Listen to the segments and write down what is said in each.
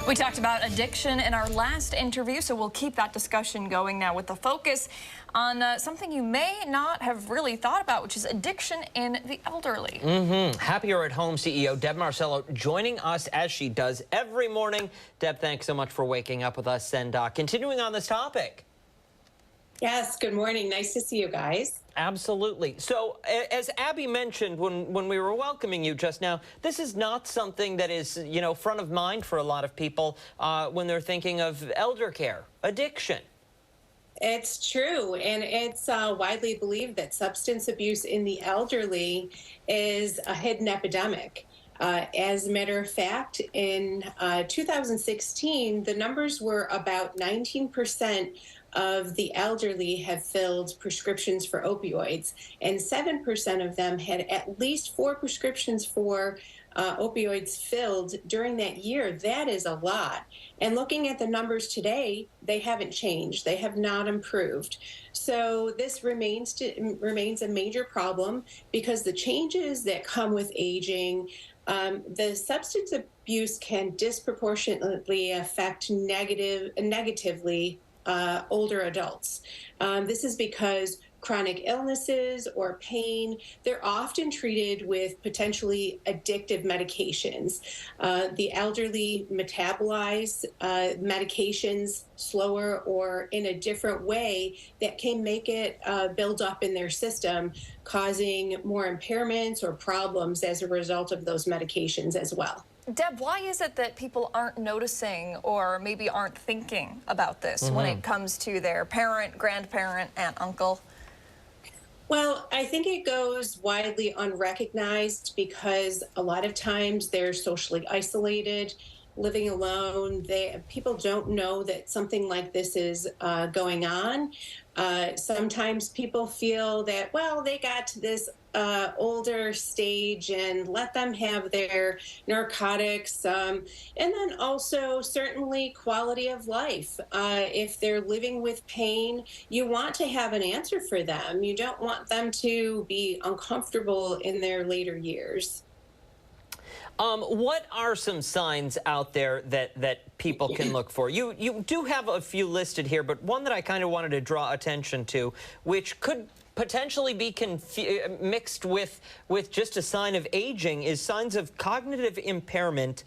We talked about addiction in our last interview, so we'll keep that discussion going now with the focus on something you may not have really thought about, which is addiction in the elderly. Happier at Home CEO Deb Marcello joining us as she does every morning. Deb, thanks so much for waking up with us and continuing on this topic. Yes, good morning. Nice to see you guys. Absolutely. So, as Abby mentioned when we were welcoming you just now, this is not something that is, front of mind for a lot of people when they're thinking of elder care, addiction. It's true, and it's widely believed that substance abuse in the elderly is a hidden epidemic. As a matter of fact, in 2016, the numbers were about 19% of the elderly have filled prescriptions for opioids, and 7% of them had at least 4 prescriptions for opioids filled during that year. That is a lot. And looking at the numbers today, they haven't changed. They have not improved. So this remains a major problem because the changes that come with aging, the substance abuse can disproportionately affect negatively older adults. This is because chronic illnesses or pain, they're often treated with potentially addictive medications. The elderly metabolize medications slower or in a different way that can make it build up in their system, causing more impairments or problems as a result of those medications as well. Deb, why is it that people aren't noticing or maybe aren't thinking about this when it comes to their parent, grandparent, aunt, uncle? Well, I think it goes widely unrecognized because a lot of times they're socially isolated, living alone. People don't know that something like this is going on. Sometimes people feel that, well, they got to this older stage and let them have their narcotics. And then also certainly quality of life. If they're living with pain, you want to have an answer for them. You don't want them to be uncomfortable in their later years. What are some signs out there that people can look for? You do have a few listed here, but one that I kind of wanted to draw attention to, which could potentially be mixed with just a sign of aging, is signs of cognitive impairment,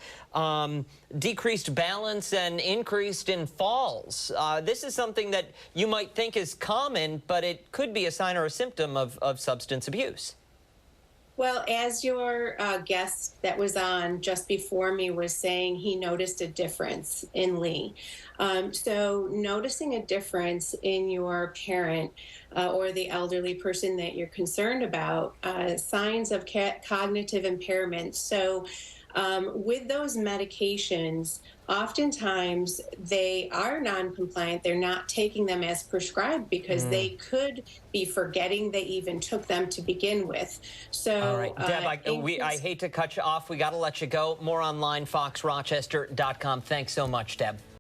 decreased balance, and increased in falls. This is something that you might think is common, but it could be a sign or a symptom of substance abuse. Well, as your guest that was on just before me was saying, he noticed a difference in Lee. So noticing a difference in your parent or the elderly person that you're concerned about, signs of cognitive impairment. So with those medications, oftentimes they are non-compliant. They're not taking them as prescribed because they could be forgetting they even took them to begin with. So, all right, Deb, I hate to cut you off. We got to let you go. More online, foxrochester.com. Thanks so much, Deb.